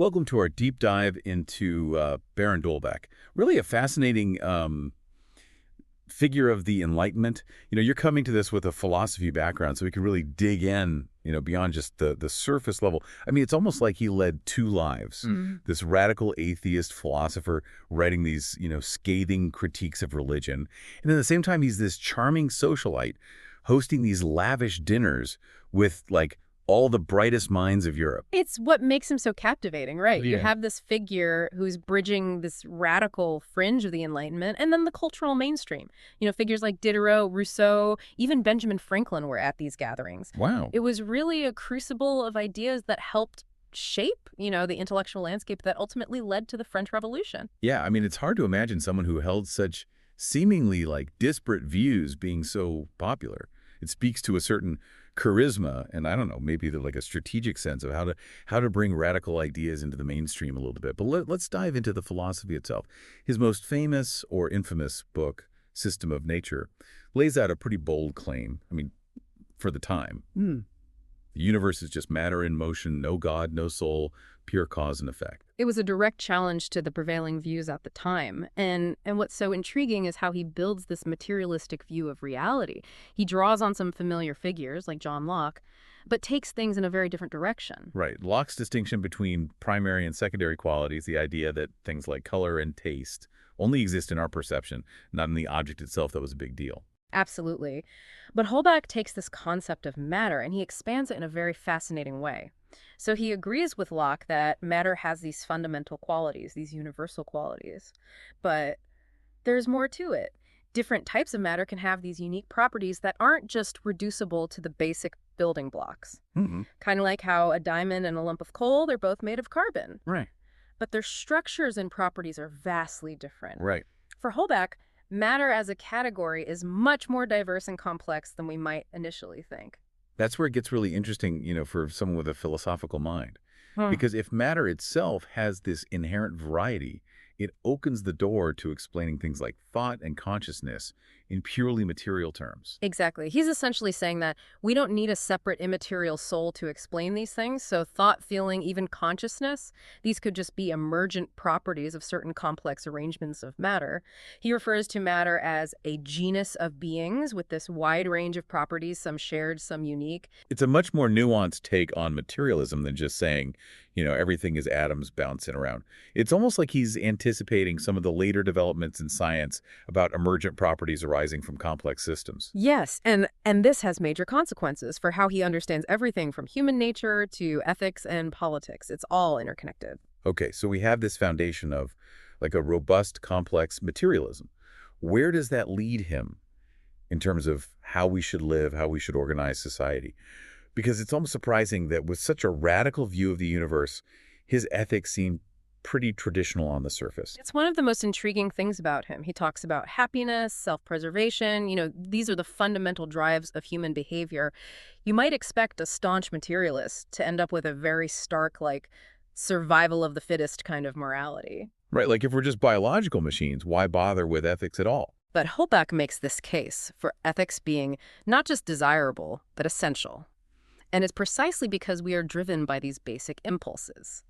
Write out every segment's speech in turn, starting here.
Welcome to our deep dive into Baron Dolbeck. Really a fascinating figure of the Enlightenment. You're coming to this with a philosophy background, so we can really dig in, beyond just the surface level. I mean, it's almost like he led two lives. This radical atheist philosopher writing these, scathing critiques of religion. And at the same time, he's this charming socialite hosting these lavish dinners with, like, all the brightest minds of Europe. It's what makes him so captivating, right? You Yeah. have this figure who's bridging this radical fringe of the Enlightenment and then the cultural mainstream. Figures like Diderot, Rousseau, even Benjamin Franklin were at these gatherings. Wow. It was really a crucible of ideas that helped shape, the intellectual landscape that ultimately led to the French Revolution. Yeah, I mean, it's hard to imagine someone who held such seemingly like disparate views being so popular. It speaks to a certain charisma, and I don't know, maybe they're like a strategic sense of how to bring radical ideas into the mainstream a little bit. But let's dive into the philosophy itself. His most famous or infamous book, System of Nature, lays out a pretty bold claim. I mean, for the time. The universe is just matter in motion, no God, no soul, pure cause and effect. It was a direct challenge to the prevailing views at the time. And what's so intriguing is how he builds this materialistic view of reality. He draws on some familiar figures like John Locke, but takes things in a very different direction. Right. Locke's distinction between primary and secondary qualities, the idea that things like color and taste only exist in our perception, not in the object itself, that was a big deal. Absolutely. But Holbach takes this concept of matter and he expands it in a very fascinating way. So he agrees with Locke that matter has these fundamental qualities, these universal qualities. But there's more to it. Different types of matter can have these unique properties that aren't just reducible to the basic building blocks. Kind of like how a diamond and a lump of coal, they're both made of carbon. Right. But their structures and properties are vastly different. Right. For Holbach, matter as a category is much more diverse and complex than we might initially think. That's where it gets really interesting, for someone with a philosophical mind. Because if matter itself has this inherent variety, it opens the door to explaining things like thought and consciousness in purely material terms. Exactly. He's essentially saying that we don't need a separate immaterial soul to explain these things. So thought, feeling, even consciousness, these could just be emergent properties of certain complex arrangements of matter. He refers to matter as a genus of beings with this wide range of properties, some shared, some unique. It's a much more nuanced take on materialism than just saying, everything is atoms bouncing around. It's almost like he's anticipating some of the later developments in science about emergent properties arising from complex systems. Yes, and this has major consequences for how he understands everything from human nature to ethics and politics. It's all interconnected. Okay, so we have this foundation of like a robust, complex materialism. Where does that lead him in terms of how we should live, how we should organize society? Because it's almost surprising that with such a radical view of the universe, his ethics seem pretty traditional on the surface. It's one of the most intriguing things about him. He talks about happiness, self-preservation. These are the fundamental drives of human behavior. You might expect a staunch materialist to end up with a very stark, like, survival of the fittest kind of morality. Right, like if we're just biological machines, why bother with ethics at all? But Holbach makes this case for ethics being not just desirable, but essential. And it's precisely because we are driven by these basic impulses.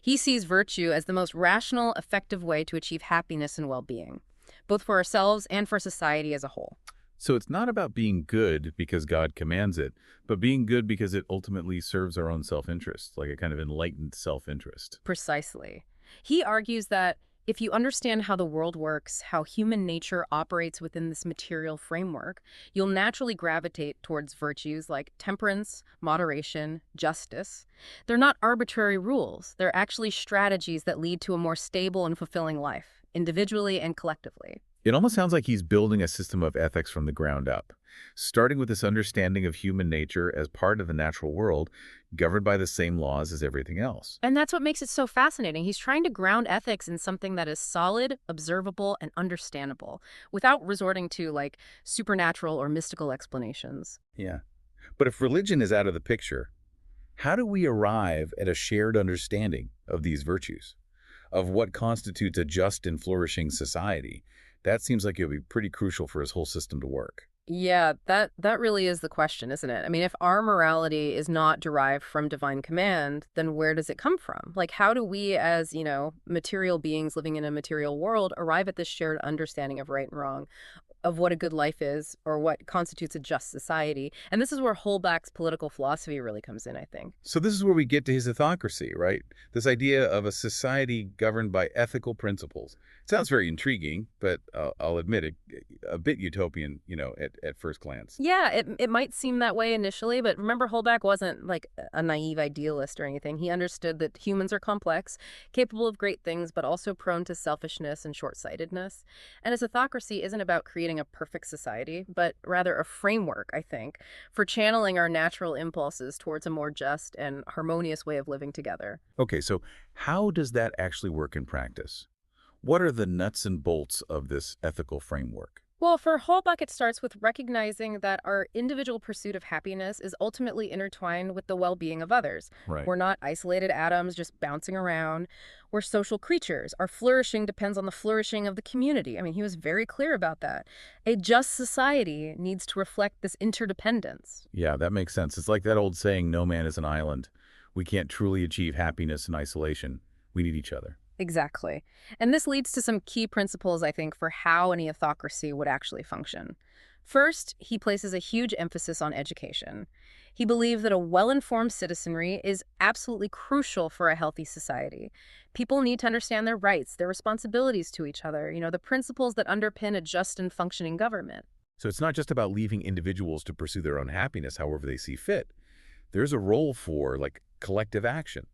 He sees virtue as the most rational, effective way to achieve happiness and well-being, both for ourselves and for society as a whole. So it's not about being good because God commands it, but being good because it ultimately serves our own self-interest, like a kind of enlightened self-interest. Precisely. He argues that if you understand how the world works, how human nature operates within this material framework, you'll naturally gravitate towards virtues like temperance, moderation, justice. They're not arbitrary rules. They're actually strategies that lead to a more stable and fulfilling life, individually and collectively. It almost sounds like he's building a system of ethics from the ground up, starting with this understanding of human nature as part of the natural world, governed by the same laws as everything else. And that's what makes it so fascinating. He's trying to ground ethics in something that is solid, observable, and understandable, without resorting to, like, supernatural or mystical explanations. Yeah. But if religion is out of the picture, how do we arrive at a shared understanding of these virtues, of what constitutes a just and flourishing society? That seems like it would be pretty crucial for his whole system to work. Yeah, that really is the question, isn't it? I mean, if our morality is not derived from divine command, then where does it come from? Like, how do we as, material beings living in a material world arrive at this shared understanding of right and wrong, of what a good life is or what constitutes a just society? And this is where Holbach's political philosophy really comes in, I think. So this is where we get to his autocracy, right? This idea of a society governed by ethical principles. It sounds very intriguing, but I'll admit it, a bit utopian, at first glance. Yeah, it might seem that way initially, but remember Holbach wasn't like a naive idealist or anything. He understood that humans are complex, capable of great things, but also prone to selfishness and short-sightedness. And his autocracy isn't about creating a perfect society, but rather a framework, I think, for channeling our natural impulses towards a more just and harmonious way of living together. Okay, so how does that actually work in practice? What are the nuts and bolts of this ethical framework? Well, for Holbach, it starts with recognizing that our individual pursuit of happiness is ultimately intertwined with the well being of others. Right. We're not isolated atoms just bouncing around. We're social creatures. Our flourishing depends on the flourishing of the community. I mean, he was very clear about that. A just society needs to reflect this interdependence. Yeah, that makes sense. It's like that old saying, no man is an island. We can't truly achieve happiness in isolation. We need each other. Exactly. And this leads to some key principles, I think, for how an theocracy would actually function. First, he places a huge emphasis on education. He believed that a well-informed citizenry is absolutely crucial for a healthy society. People need to understand their rights, their responsibilities to each other, the principles that underpin a just and functioning government. So it's not just about leaving individuals to pursue their own happiness however they see fit. There's a role for, like, collective action,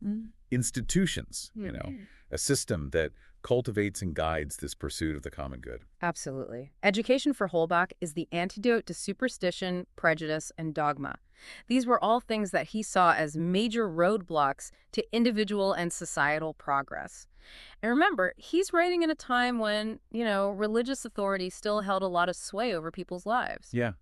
institutions, a system that cultivates and guides this pursuit of the common good. Absolutely. Education for Holbach is the antidote to superstition, prejudice, and dogma. These were all things that he saw as major roadblocks to individual and societal progress. And remember, he's writing in a time when, religious authority still held a lot of sway over people's lives. Yeah.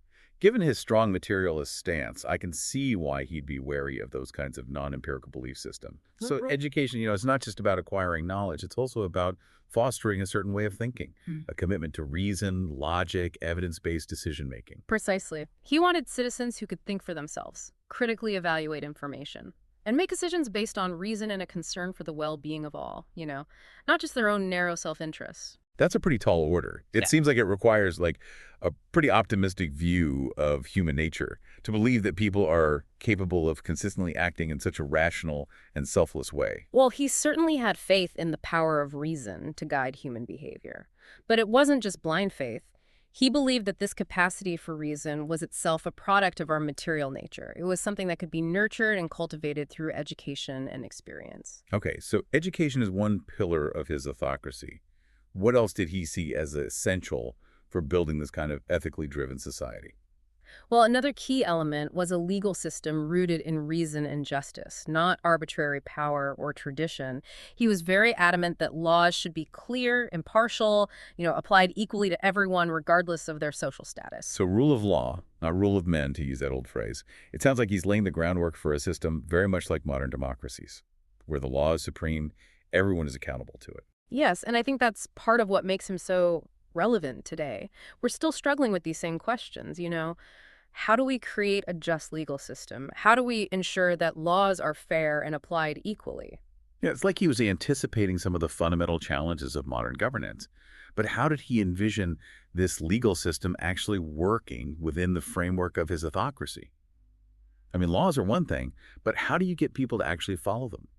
Given his strong materialist stance, I can see why he'd be wary of those kinds of non-empirical belief systems. So education, it's not just about acquiring knowledge. It's also about fostering a certain way of thinking, Mm. a commitment to reason, logic, evidence-based decision-making. Precisely. He wanted citizens who could think for themselves, critically evaluate information, and make decisions based on reason and a concern for the well-being of all, not just their own narrow self-interests. That's a pretty tall order. It Yeah. seems like it requires like a pretty optimistic view of human nature to believe that people are capable of consistently acting in such a rational and selfless way. Well, he certainly had faith in the power of reason to guide human behavior. But it wasn't just blind faith. He believed that this capacity for reason was itself a product of our material nature. It was something that could be nurtured and cultivated through education and experience. Okay, so education is one pillar of his autocracy. What else did he see as essential for building this kind of ethically driven society? Well, another key element was a legal system rooted in reason and justice, not arbitrary power or tradition. He was very adamant that laws should be clear, impartial, applied equally to everyone regardless of their social status. So rule of law, not rule of men, to use that old phrase. It sounds like he's laying the groundwork for a system very much like modern democracies, where the law is supreme, everyone is accountable to it. Yes, and I think that's part of what makes him so relevant today. We're still struggling with these same questions. How do we create a just legal system? How do we ensure that laws are fair and applied equally? Yeah, it's like he was anticipating some of the fundamental challenges of modern governance. But how did he envision this legal system actually working within the framework of his autocracy? I mean, laws are one thing, but how do you get people to actually follow them?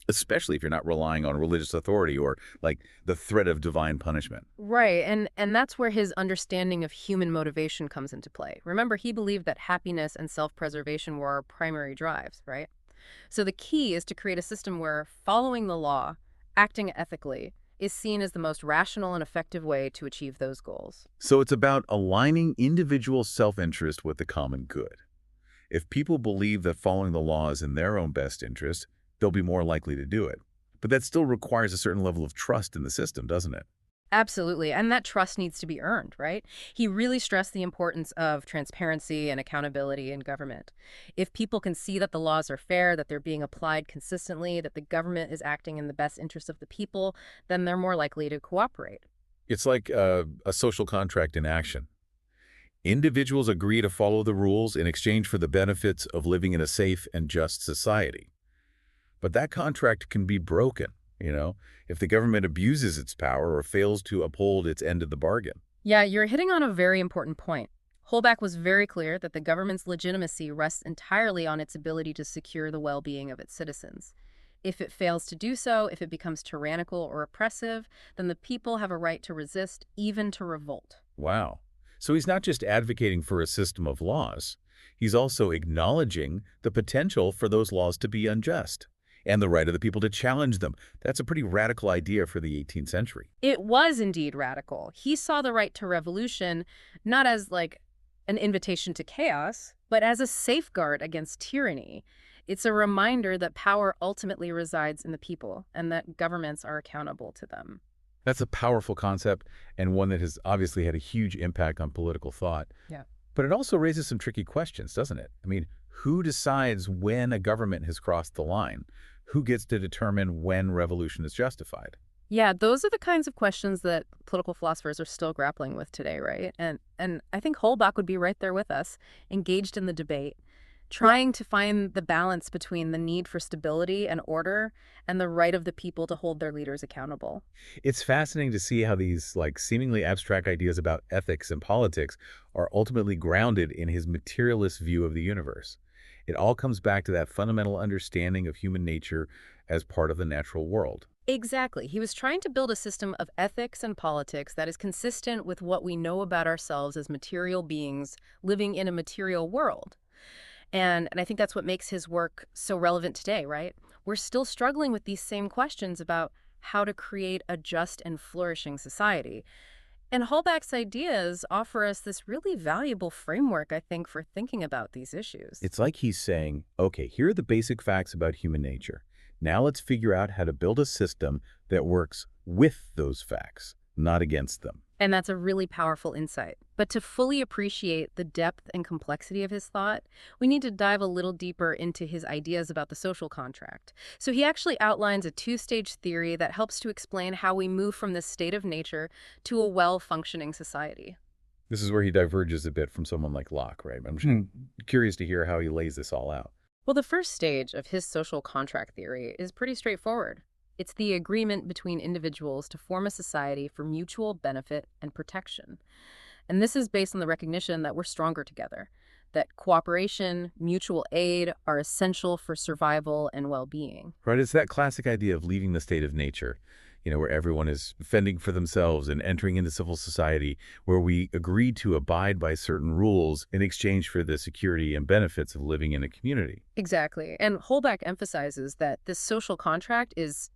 Especially if you're not relying on religious authority or, like, the threat of divine punishment. Right, and that's where his understanding of human motivation comes into play. Remember, he believed that happiness and self-preservation were our primary drives, right? So the key is to create a system where following the law, acting ethically, is seen as the most rational and effective way to achieve those goals. So it's about aligning individual self-interest with the common good. If people believe that following the law is in their own best interest, they'll be more likely to do it. But that still requires a certain level of trust in the system, doesn't it? Absolutely, and that trust needs to be earned, right? He really stressed the importance of transparency and accountability in government. If people can see that the laws are fair, that they're being applied consistently, that the government is acting in the best interest of the people, then they're more likely to cooperate. It's like a social contract in action. Individuals agree to follow the rules in exchange for the benefits of living in a safe and just society. But that contract can be broken, you know, if the government abuses its power or fails to uphold its end of the bargain. Yeah, you're hitting on a very important point. Holbach was very clear that the government's legitimacy rests entirely on its ability to secure the well-being of its citizens. If it fails to do so, if it becomes tyrannical or oppressive, then the people have a right to resist, even to revolt. Wow. So he's not just advocating for a system of laws. He's also acknowledging the potential for those laws to be unjust and the right of the people to challenge them. That's a pretty radical idea for the 18th century. It was indeed radical. He saw the right to revolution not as like an invitation to chaos, but as a safeguard against tyranny. It's a reminder that power ultimately resides in the people and that governments are accountable to them. That's a powerful concept and one that has obviously had a huge impact on political thought. Yeah. But it also raises some tricky questions, doesn't it? I mean, who decides when a government has crossed the line? Who gets to determine when revolution is justified? Yeah, those are the kinds of questions that political philosophers are still grappling with today, right? And I think Holbach would be right there with us, engaged in the debate, trying to find the balance between the need for stability and order and the right of the people to hold their leaders accountable. It's fascinating to see how these seemingly abstract ideas about ethics and politics are ultimately grounded in his materialist view of the universe. It all comes back to that fundamental understanding of human nature as part of the natural world. Exactly. He was trying to build a system of ethics and politics that is consistent with what we know about ourselves as material beings living in a material world. And I think that's what makes his work so relevant today, right? We're still struggling with these same questions about how to create a just and flourishing society. And Holbach's ideas offer us this really valuable framework, I think, for thinking about these issues. It's like he's saying, okay, here are the basic facts about human nature. Now let's figure out how to build a system that works with those facts, not against them. And that's a really powerful insight. But to fully appreciate the depth and complexity of his thought, we need to dive a little deeper into his ideas about the social contract. So he actually outlines a two-stage theory that helps to explain how we move from this state of nature to a well-functioning society. This is where he diverges a bit from someone like Locke, right? I'm just curious to hear how he lays this all out. Well, the first stage of his social contract theory is pretty straightforward. It's the agreement between individuals to form a society for mutual benefit and protection. And this is based on the recognition that we're stronger together, that cooperation, mutual aid are essential for survival and well-being. Right, it's that classic idea of leaving the state of nature, where everyone is fending for themselves and entering into civil society, where we agree to abide by certain rules in exchange for the security and benefits of living in a community. Exactly. And Holbach emphasizes that this social contract is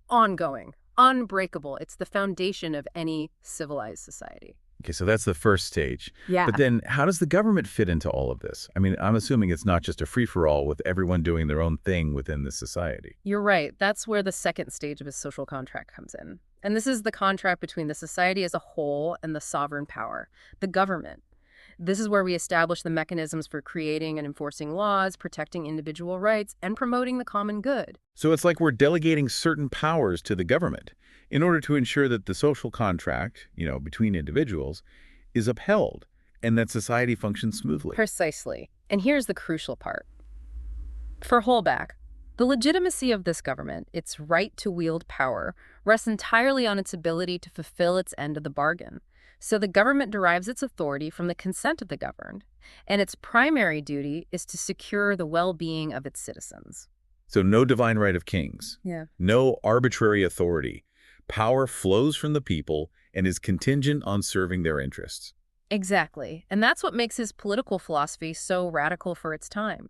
ongoing, unbreakable. It's the foundation of any civilized society. Okay, so that's the first stage. Yeah. But then how does the government fit into all of this? I mean, I'm assuming it's not just a free-for-all with everyone doing their own thing within the society. You're right. That's where the second stage of his social contract comes in. And this is the contract between the society as a whole and the sovereign power, the government. This is where we establish the mechanisms for creating and enforcing laws, protecting individual rights, and promoting the common good. So it's like we're delegating certain powers to the government in order to ensure that the social contract, between individuals, is upheld and that society functions smoothly. Precisely. And here's the crucial part. For Holbach, the legitimacy of this government, its right to wield power, rests entirely on its ability to fulfill its end of the bargain. So the government derives its authority from the consent of the governed, and its primary duty is to secure the well-being of its citizens. So no divine right of kings. Yeah. No arbitrary authority. Power flows from the people and is contingent on serving their interests. Exactly. And that's what makes his political philosophy so radical for its time.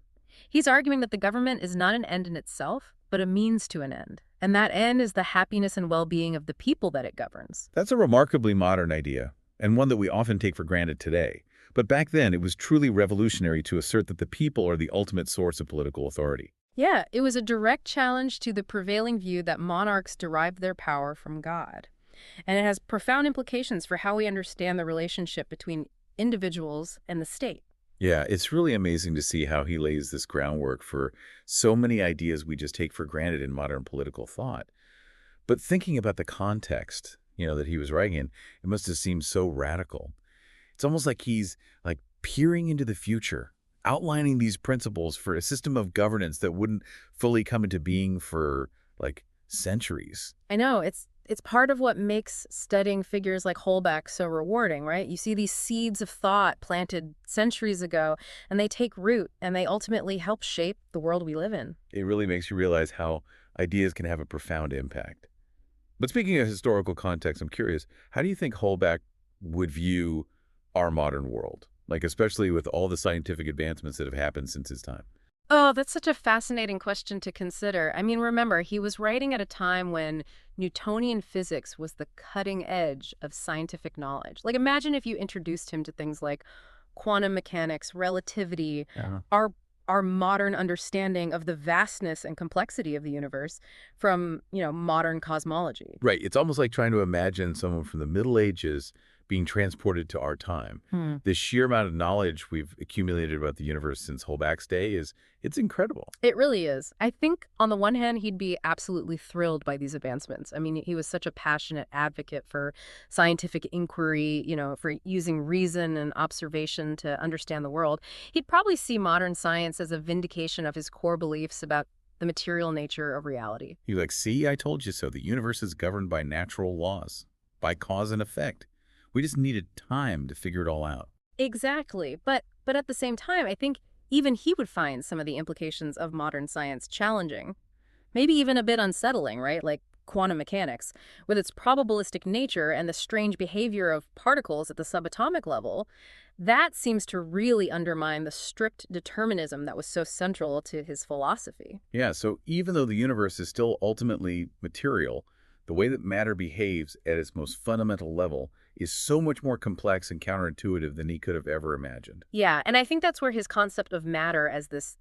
He's arguing that the government is not an end in itself, but a means to an end. And that end is the happiness and well-being of the people that it governs. That's a remarkably modern idea, and one that we often take for granted today. But back then, it was truly revolutionary to assert that the people are the ultimate source of political authority. Yeah, it was a direct challenge to the prevailing view that monarchs derive their power from God. And it has profound implications for how we understand the relationship between individuals and the state. Yeah, it's really amazing to see how he lays this groundwork for so many ideas we just take for granted in modern political thought. But thinking about the context, that he was writing in, it must have seemed so radical. It's almost like he's like peering into the future, outlining these principles for a system of governance that wouldn't fully come into being for like centuries. I know it's part of what makes studying figures like Holbach so rewarding, right? You see these seeds of thought planted centuries ago, and they take root, and they ultimately help shape the world we live in. It really makes you realize how ideas can have a profound impact. But speaking of historical context, I'm curious, how do you think Holbach would view our modern world? Like, especially with all the scientific advancements that have happened since his time. Oh, that's such a fascinating question to consider. I mean, remember, he was writing at a time when Newtonian physics was the cutting edge of scientific knowledge. Like, imagine if you introduced him to things like quantum mechanics, relativity, Yeah. our our modern understanding of the vastness and complexity of the universe from, modern cosmology. Right. It's almost like trying to imagine someone from the Middle Ages being transported to our time. Hmm. The sheer amount of knowledge we've accumulated about the universe since Holbach's day it's incredible. It really is. I think on the one hand, he'd be absolutely thrilled by these advancements. I mean, he was such a passionate advocate for scientific inquiry, for using reason and observation to understand the world. He'd probably see modern science as a vindication of his core beliefs about the material nature of reality. You're like, see, I told you so. The universe is governed by natural laws, by cause and effect. We just needed time to figure it all out. Exactly. But at the same time, I think even he would find some of the implications of modern science challenging. Maybe even a bit unsettling, right? Like quantum mechanics, with its probabilistic nature and the strange behavior of particles at the subatomic level, that seems to really undermine the strict determinism that was so central to his philosophy. Yeah, so even though the universe is still ultimately material, the way that matter behaves at its most fundamental level is so much more complex and counterintuitive than he could have ever imagined. Yeah, and I think that's where his concept of matter as this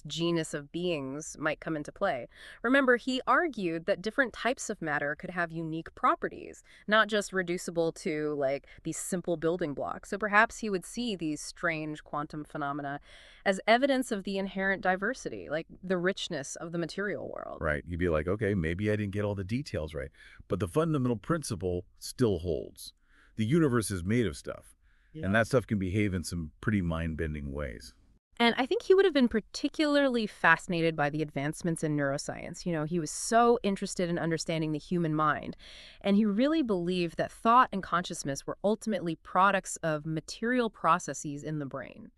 genus of beings might come into play. Remember, he argued that different types of matter could have unique properties, not just reducible to like these simple building blocks. So perhaps he would see these strange quantum phenomena as evidence of the inherent diversity, like the richness of the material world. Right? You'd be like, okay, maybe I didn't get all the details right, but the fundamental principle still holds. The universe is made of stuff, and that stuff can behave in some pretty mind-bending ways. And I think he would have been particularly fascinated by the advancements in neuroscience. He was so interested in understanding the human mind. And he really believed that thought and consciousness were ultimately products of material processes in the brain.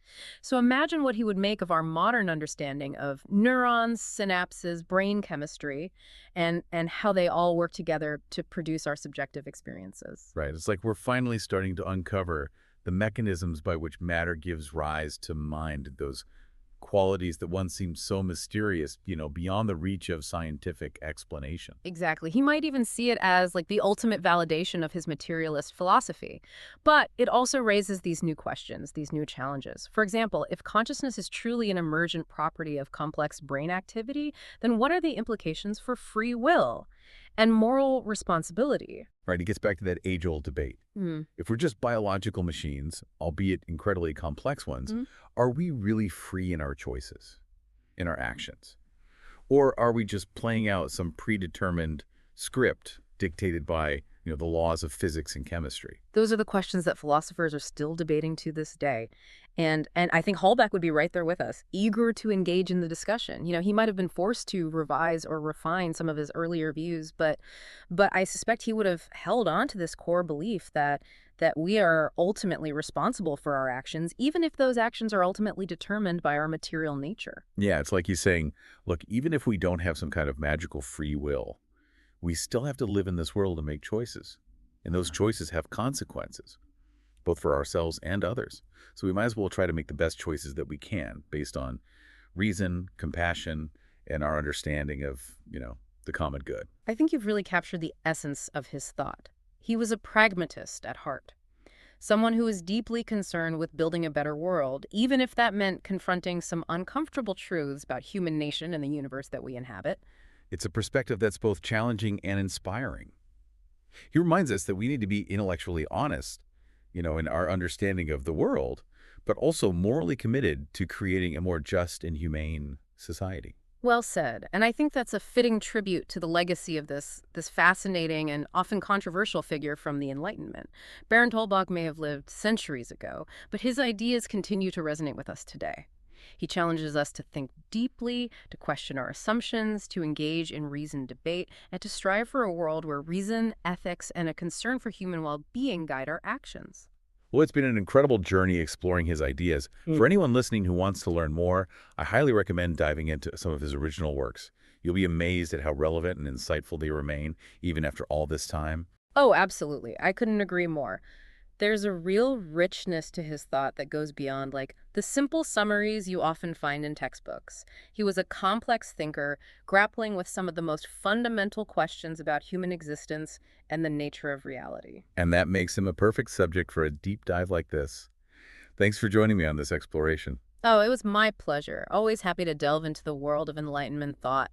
So imagine what he would make of our modern understanding of neurons, synapses, brain chemistry, and how they all work together to produce our subjective experiences. Right? It's like we're finally starting to uncover the mechanisms by which matter gives rise to mind, those qualities that once seemed so mysterious, beyond the reach of scientific explanation. Exactly. He might even see it as like the ultimate validation of his materialist philosophy. But it also raises these new questions, these new challenges. For example, if consciousness is truly an emergent property of complex brain activity, then what are the implications for free will and moral responsibility? Right? It gets back to that age-old debate. Hmm. If we're just biological machines, albeit incredibly complex ones, Hmm. are we really free in our choices, in our actions? Or are we just playing out some predetermined script dictated by, the laws of physics and chemistry? Those are the questions that philosophers are still debating to this day. And I think Holbeck would be right there with us, eager to engage in the discussion. He might have been forced to revise or refine some of his earlier views, but I suspect he would have held on to this core belief that we are ultimately responsible for our actions, even if those actions are ultimately determined by our material nature. Yeah, it's like he's saying, look, even if we don't have some kind of magical free will, we still have to live in this world and make choices. And those choices have consequences, both for ourselves and others. So we might as well try to make the best choices that we can based on reason, compassion, and our understanding of, the common good. I think you've really captured the essence of his thought. He was a pragmatist at heart. Someone who was deeply concerned with building a better world, even if that meant confronting some uncomfortable truths about human nation and the universe that we inhabit. It's a perspective that's both challenging and inspiring. He reminds us that we need to be intellectually honest, in our understanding of the world, but also morally committed to creating a more just and humane society. Well said. And I think that's a fitting tribute to the legacy of this fascinating and often controversial figure from the Enlightenment. Baron Tolbach may have lived centuries ago, but his ideas continue to resonate with us today. He challenges us to think deeply, to question our assumptions, to engage in reasoned debate, and to strive for a world where reason, ethics, and a concern for human well-being guide our actions. Well, it's been an incredible journey exploring his ideas. For anyone listening who wants to learn more, I highly recommend diving into some of his original works. You'll be amazed at how relevant and insightful they remain, even after all this time. Oh, absolutely. I couldn't agree more. There's a real richness to his thought that goes beyond, like, the simple summaries you often find in textbooks. He was a complex thinker, grappling with some of the most fundamental questions about human existence and the nature of reality. And that makes him a perfect subject for a deep dive like this. Thanks for joining me on this exploration. Oh, it was my pleasure. Always happy to delve into the world of Enlightenment thought.